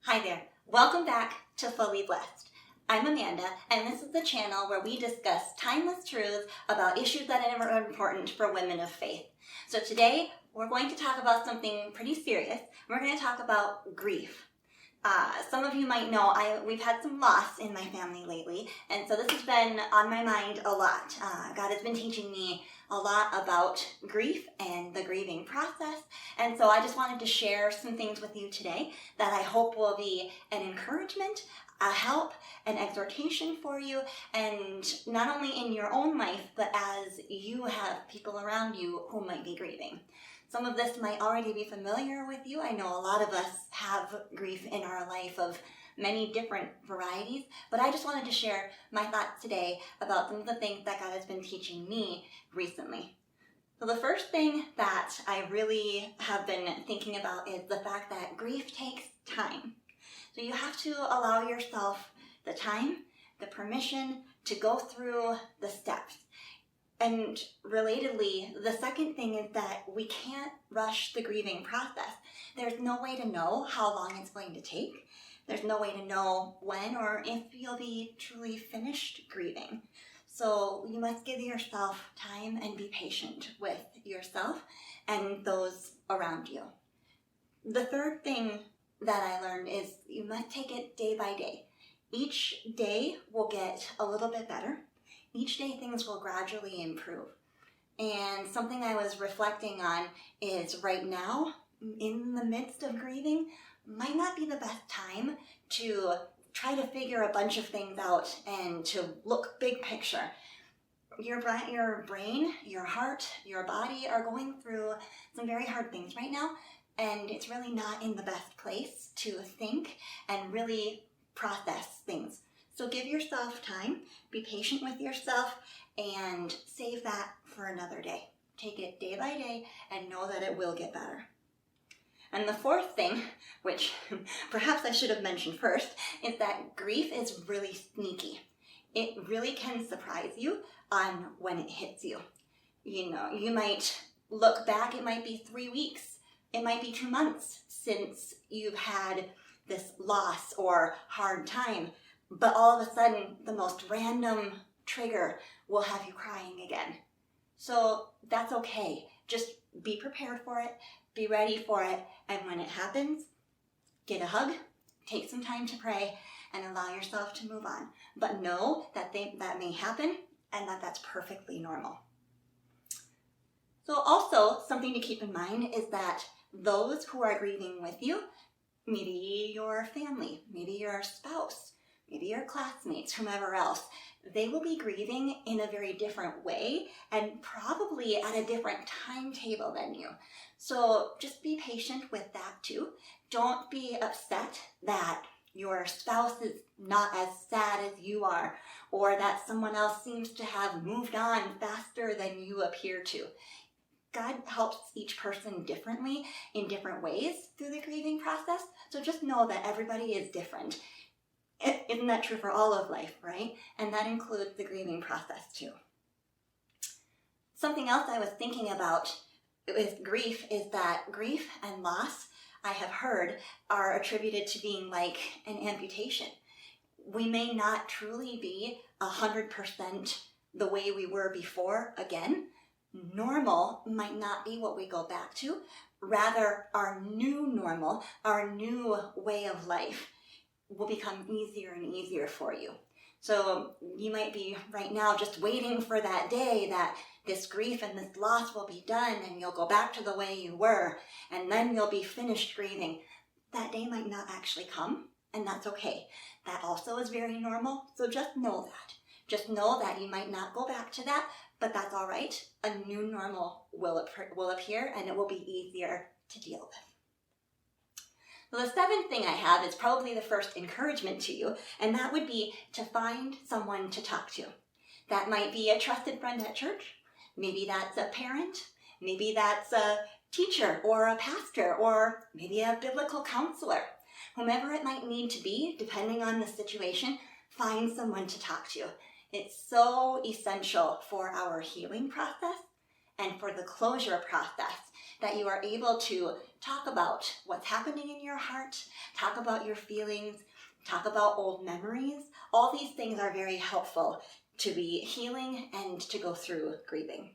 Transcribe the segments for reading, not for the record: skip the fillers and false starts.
Hi there, welcome back to Fully Blessed. I'm Amanda, and this is the channel where we discuss timeless truths about issues that are important for women of faith. So today, we're going to talk about something pretty serious. We're going to talk about grief. Some of you might know we've had some loss in my family lately, and so this has been on my mind a lot. God has been teaching me a lot about grief and the grieving process, and so I just wanted to share some things with you today that I hope will be an encouragement, a help, an exhortation for you, and not only in your own life, but as you have people around you who might be grieving. Some of this might already be familiar with you. I know a lot of us have grief in our life of many different varieties, but I just wanted to share my thoughts today about some of the things that God has been teaching me recently. So the first thing that I really have been thinking about is the fact that grief takes time. So you have to allow yourself the time, the permission to go through the steps. And relatedly, the second thing is that we can't rush the grieving process. There's no way to know how long it's going to take. There's no way to know when or if you'll be truly finished grieving. So you must give yourself time and be patient with yourself and those around you. The third thing that I learned is you must take it day by day. Each day will get a little bit better. Each day things will gradually improve. And something I was reflecting on is right now, in the midst of grieving, might not be the best time to try to figure a bunch of things out and to look big picture. Your brain, your heart, your body are going through some very hard things right now, and it's really not in the best place to think and really process things. So give yourself time, be patient with yourself, and save that for another day. Take it day by day and know that it will get better. And the fourth thing, which perhaps I should have mentioned first, is that grief is really sneaky. It really can surprise you on when it hits you. You know, you might look back, it might be 3 weeks, it might be 2 months since you've had this loss or hard time. But all of a sudden, the most random trigger will have you crying again. So that's okay. Just be prepared for it, be ready for it, and when it happens, get a hug, take some time to pray, and allow yourself to move on. But know that that may happen and that that's perfectly normal. So also, something to keep in mind is that those who are grieving with you, maybe your family, maybe your spouse, maybe your classmates, whomever else, they will be grieving in a very different way and probably at a different timetable than you. So just be patient with that too. Don't be upset that your spouse is not as sad as you are, or that someone else seems to have moved on faster than you appear to. God helps each person differently in different ways through the grieving process, so just know that everybody is different. Isn't that true for all of life, right? And that includes the grieving process too. Something else I was thinking about with grief is that grief and loss, I have heard, are attributed to being like an amputation. We may not truly be 100% the way we were before again. Normal might not be what we go back to. Rather, our new normal, our new way of life will become easier and easier for you. So you might be right now just waiting for that day that this grief and this loss will be done and you'll go back to the way you were and then you'll be finished grieving. That day might not actually come, and that's okay. That also is very normal, so just know that. Just know that you might not go back to that, but that's all right. A new normal will appear and it will be easier to deal with. So the seventh thing I have is probably the first encouragement to you, and that would be to find someone to talk to. That might be a trusted friend at church. Maybe that's a parent. Maybe that's a teacher or a pastor or maybe a biblical counselor. Whomever it might need to be, depending on the situation, find someone to talk to. It's so essential for our healing process and for the closure process, that you are able to talk about what's happening in your heart, talk about your feelings, talk about old memories. All these things are very helpful to be healing and to go through grieving.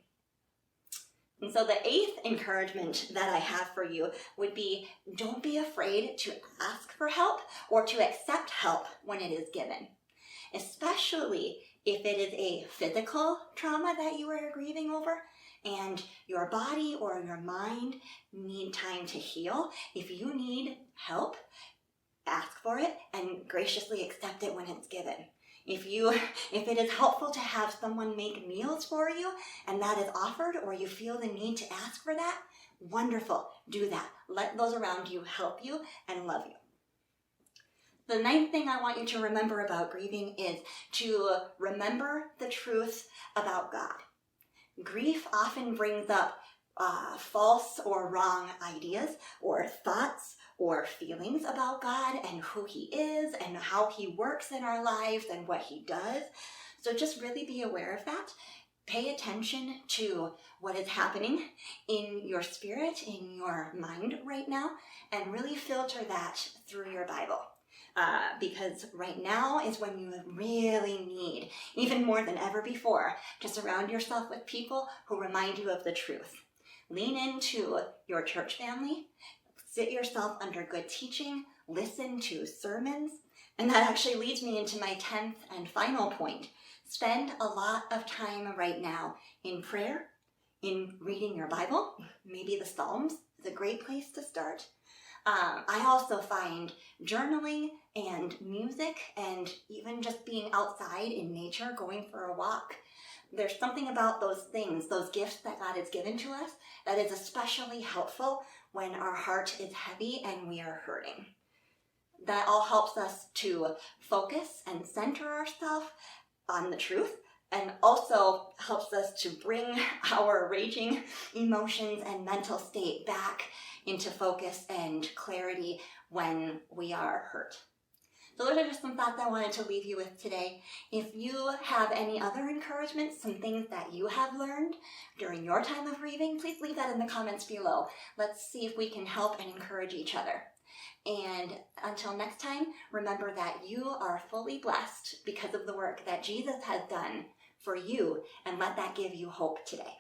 And so the 8th encouragement that I have for you would be, don't be afraid to ask for help or to accept help when it is given, especially if it is a physical trauma that you are grieving over and your body or your mind need time to heal. If you need help, ask for it and graciously accept it when it's given. If it is helpful to have someone make meals for you and that is offered, or you feel the need to ask for that, wonderful, do that. Let those around you help you and love you. The 9th thing I want you to remember about grieving is to remember the truth about God. Grief often brings up false or wrong ideas or thoughts or feelings about God and who He is and how He works in our lives and what He does. So just really be aware of that. Pay attention to what is happening in your spirit, in your mind right now, and really filter that through your Bible. Because right now is when you really need, even more than ever before, to surround yourself with people who remind you of the truth. Lean into your church family, sit yourself under good teaching, listen to sermons, and that actually leads me into my 10th and final point. Spend a lot of time right now in prayer, in reading your Bible. Maybe the Psalms is a great place to start. I also find journaling and music and even just being outside in nature, going for a walk. There's something about those things, those gifts that God has given to us, that is especially helpful when our heart is heavy and we are hurting. That all helps us to focus and center ourselves on the truth, and also helps us to bring our raging emotions and mental state back into focus and clarity when we are hurt. So those are just some thoughts I wanted to leave you with today. If you have any other encouragements, some things that you have learned during your time of grieving, please leave that in the comments below. Let's see if we can help and encourage each other. And until next time, remember that you are fully blessed because of the work that Jesus has done for you, and let that give you hope today.